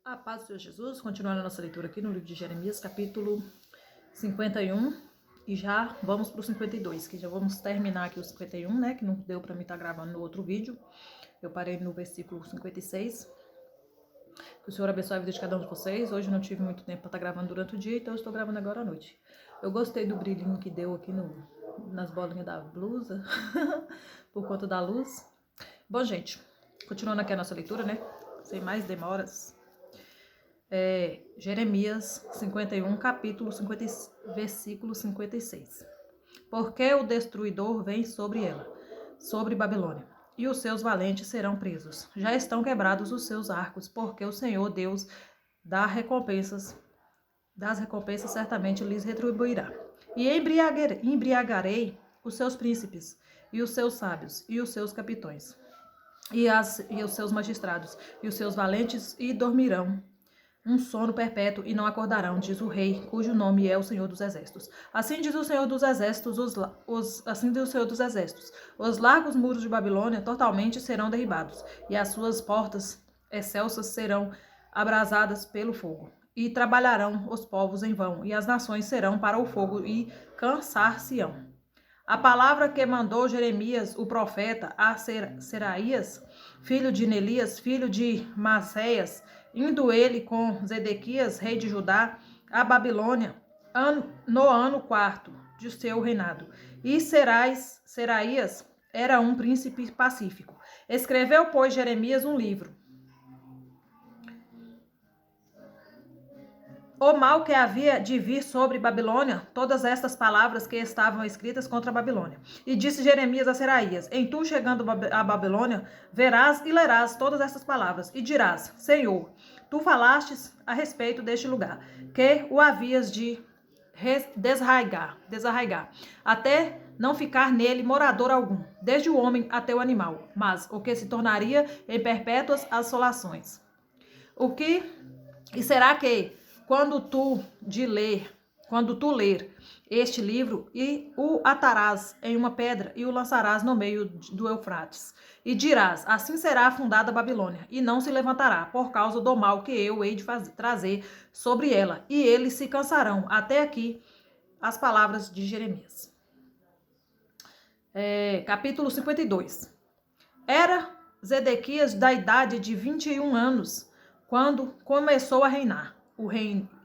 A paz do Senhor Jesus, continuando a nossa leitura aqui no livro de Jeremias, capítulo 51, e já vamos para o 52, que já vamos terminar aqui o 51, né, que não deu para mim estar gravando no outro vídeo. Eu parei no versículo 56. Que o Senhor abençoe a vida de cada um de vocês. Hoje eu não tive muito tempo para estar gravando durante o dia, então eu estou gravando agora à noite. Eu gostei do brilhinho que deu aqui nas bolinhas da blusa, por conta da luz. Bom, gente, continuando aqui a nossa leitura, né, sem mais demoras. Jeremias 51, capítulo 50, versículo 56. Porque o destruidor vem sobre ela, sobre Babilônia, e os seus valentes serão presos. Já estão quebrados os seus arcos, porque o Senhor Deus das recompensas certamente lhes retribuirá. E embriagarei os seus príncipes, e os seus sábios, e os seus capitões, e os seus magistrados, e os seus valentes, e dormirão um sono perpétuo e não acordarão, diz o rei, cujo nome é o Senhor dos Exércitos. Assim diz o Senhor dos Exércitos, assim diz o Senhor dos Exércitos, os largos muros de Babilônia totalmente serão derribados, e as suas portas excelsas serão abrasadas pelo fogo. E trabalharão os povos em vão, e as nações serão para o fogo e cansar-se-ão. A palavra que mandou Jeremias, o profeta, a Seraías, filho de Nelias, filho de Maceias, indo ele com Zedequias, rei de Judá, a Babilônia, no ano 4º de seu reinado. E Seraías era um príncipe pacífico. Escreveu, pois, Jeremias um livro. O mal que havia de vir sobre Babilônia, todas estas palavras que estavam escritas contra a Babilônia. E disse Jeremias a Seraías: Em tu chegando a Babilônia, verás e lerás todas estas palavras, e dirás: Senhor, tu falastes a respeito deste lugar, que o havias de desarraigar, até não ficar nele morador algum, desde o homem até o animal, mas o que se tornaria em perpétuas assolações. E será que quando tu ler este livro, e o atarás em uma pedra e o lançarás no meio do Eufrates, e dirás: assim será afundada a Babilônia, e não se levantará, por causa do mal que eu hei de trazer sobre ela, e eles se cansarão. Até aqui as palavras de Jeremias. Capítulo 52. Era Zedequias da idade de 21 anos, quando começou a reinar.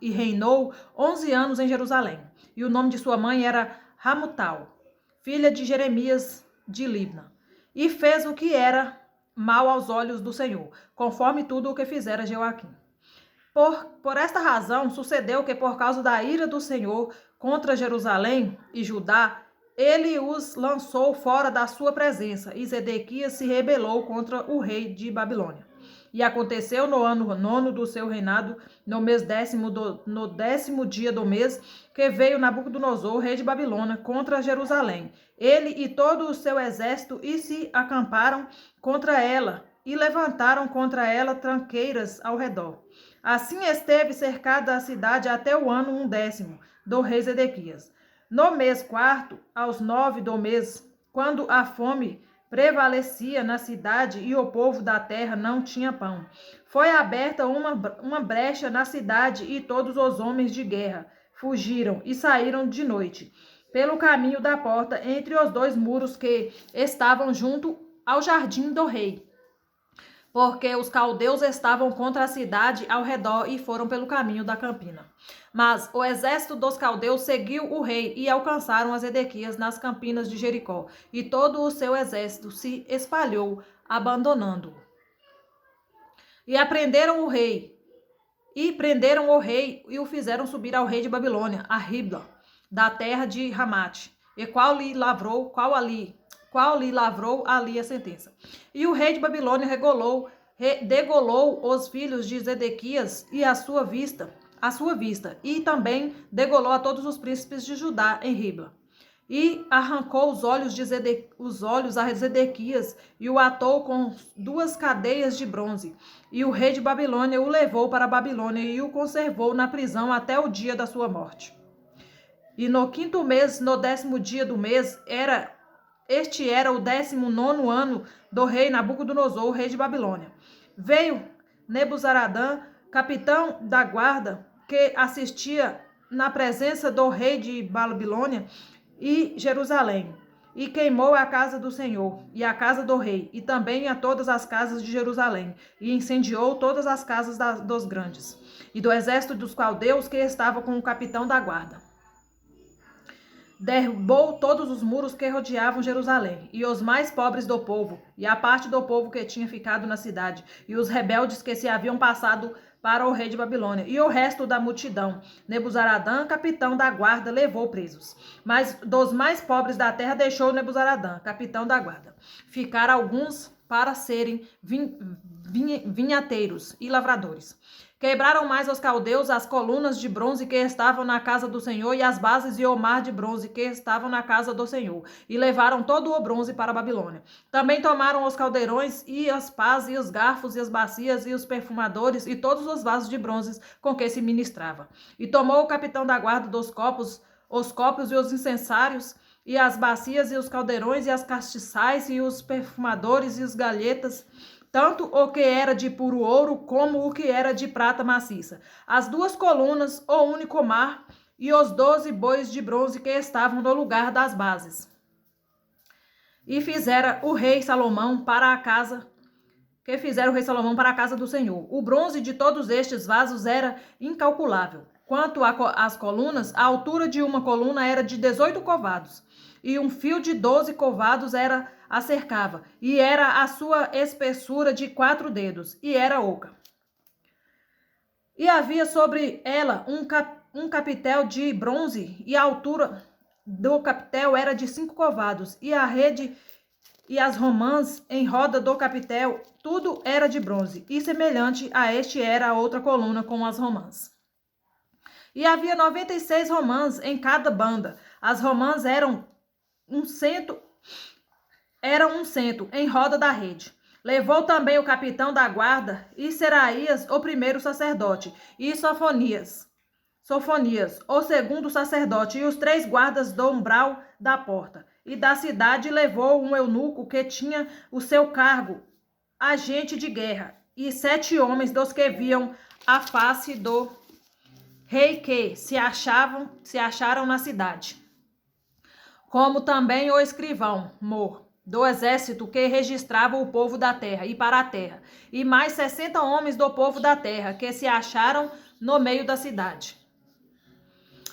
E reinou 11 anos em Jerusalém. E o nome de sua mãe era Hamutal, filha de Jeremias de Libna. E fez o que era mal aos olhos do Senhor, conforme tudo o que fizera Joaquim. Por esta razão, sucedeu que, por causa da ira do Senhor contra Jerusalém e Judá, ele os lançou fora da sua presença, e Zedequias se rebelou contra o rei de Babilônia. E aconteceu no ano 9º do seu reinado, no mês 10º, no 10º dia do mês, que veio Nabucodonosor, rei de Babilônia, contra Jerusalém, ele e todo o seu exército, e se acamparam contra ela, e levantaram contra ela tranqueiras ao redor. Assim esteve cercada a cidade até o ano 10º do rei Zedequias. No mês 4º, aos 9 do mês, quando a fome prevalecia na cidade e o povo da terra não tinha pão, foi aberta uma brecha na cidade, e todos os homens de guerra fugiram e saíram de noite, pelo caminho da porta, entre os dois muros que estavam junto ao jardim do rei, porque os caldeus estavam contra a cidade ao redor e foram pelo caminho da campina. Mas o exército dos caldeus seguiu o rei e alcançaram as Zedequias nas campinas de Jericó, e todo o seu exército se espalhou, abandonando-o. E prenderam o rei e o fizeram subir ao rei de Babilônia, a Ribla, da terra de Ramate, e qual lhe lavrou ali a sentença. E o rei de Babilônia degolou os filhos de Zedequias e à sua vista, e também degolou a todos os príncipes de Judá em Ribla. E arrancou os olhos a Zedequias e o atou com 2 cadeias de bronze. E o rei de Babilônia o levou para a Babilônia e o conservou na prisão até o dia da sua morte. E no 5º mês, no 10º dia do mês, este era o 19º ano do rei Nabucodonosor, rei de Babilônia. Veio Nebuzaradã, capitão da guarda, que assistia na presença do rei de Babilônia e Jerusalém, e queimou a casa do Senhor e a casa do rei, e também a todas as casas de Jerusalém, e incendiou todas as casas dos grandes, e do exército dos caldeus que estava com o capitão da guarda. Derrubou todos os muros que rodeavam Jerusalém, e os mais pobres do povo, e a parte do povo que tinha ficado na cidade, e os rebeldes que se haviam passado para o rei de Babilônia, e o resto da multidão. Nebuzaradã, capitão da guarda, levou presos. Mas dos mais pobres da terra deixou Nebuzaradã, capitão da guarda. Ficaram alguns para serem vinhateiros e lavradores. Quebraram mais os caldeus as colunas de bronze que estavam na casa do Senhor e as bases e o mar de bronze que estavam na casa do Senhor, e levaram todo o bronze para a Babilônia. Também tomaram os caldeirões e as pás e os garfos e as bacias e os perfumadores e todos os vasos de bronze com que se ministrava. E tomou o capitão da guarda dos copos, os copos e os incensários e as bacias e os caldeirões e as castiçais e os perfumadores e as galhetas, tanto o que era de puro ouro como o que era de prata maciça, as 2 colunas, o único mar e os 12 bois de bronze que estavam no lugar das bases. E fizera o rei Salomão para a casa do Senhor. O bronze de todos estes vasos era incalculável. Quanto às colunas, a altura de uma coluna era de 18 covados, e um fio de 12 covados a cercava, e era a sua espessura de 4 dedos, e era oca. E havia sobre ela um capitel de bronze, e a altura do capitel era de 5 covados, e a rede e as romãs em roda do capitel, tudo era de bronze, e semelhante a este era a outra coluna com as romãs. E havia 96 romãs em cada banda. As romãs eram um cento em roda da rede. Levou também o capitão da guarda e Seraías, o primeiro sacerdote, e Sofonias, o segundo sacerdote, e os 3 guardas do umbral da porta. E da cidade levou um eunuco que tinha o seu cargo, agente de guerra, e 7 homens dos que viam a face do rei que se acharam na cidade, como também o escrivão do exército que registrava o povo da terra e para a terra, e mais 60 homens do povo da terra que se acharam no meio da cidade.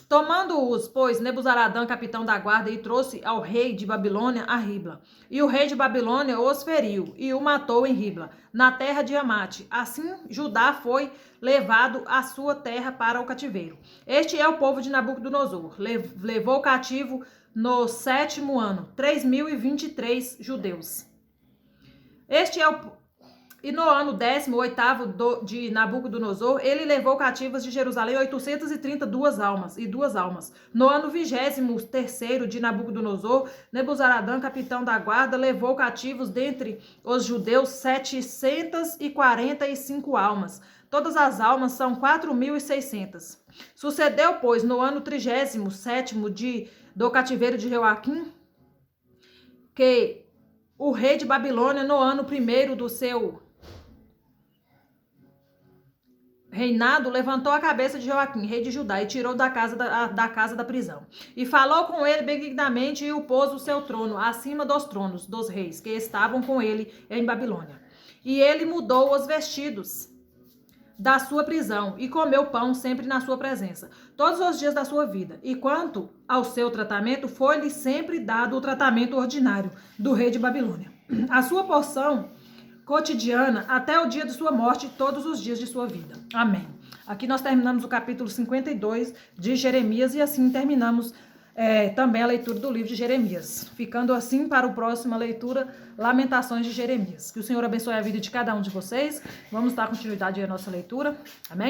Tomando-os, pois, Nebuzaradã, capitão da guarda, e trouxe ao rei de Babilônia a Ribla. E o rei de Babilônia os feriu e o matou em Ribla, na terra de Amate. Assim, Judá foi levado à sua terra para o cativeiro. Este é o povo de Nabucodonosor. Levou cativo no 7º ano, 3.023 judeus. E no ano 18º de Nabucodonosor, ele levou cativas de Jerusalém 832 almas. No ano 23º de Nabucodonosor, Nebuzaradã, capitão da guarda, levou cativos dentre os judeus 745 almas. Todas as almas são 4.600. Sucedeu, pois, no ano 37º do cativeiro de Joaquim, que o rei de Babilônia, no ano 1º do seu reinado, levantou a cabeça de Joaquim, rei de Judá, e tirou da casa da prisão. E falou com ele benignamente e o pôs no seu trono, acima dos tronos dos reis que estavam com ele em Babilônia. E ele mudou os vestidos da sua prisão e comeu pão sempre na sua presença, todos os dias da sua vida. E quanto ao seu tratamento, foi-lhe sempre dado o tratamento ordinário do rei de Babilônia. A sua porção cotidiana até o dia de sua morte, todos os dias de sua vida. Amém. Aqui nós terminamos o capítulo 52 de Jeremias e assim terminamos também a leitura do livro de Jeremias. Ficando assim para a próxima leitura, Lamentações de Jeremias. Que o Senhor abençoe a vida de cada um de vocês. Vamos dar continuidade à nossa leitura. Amém?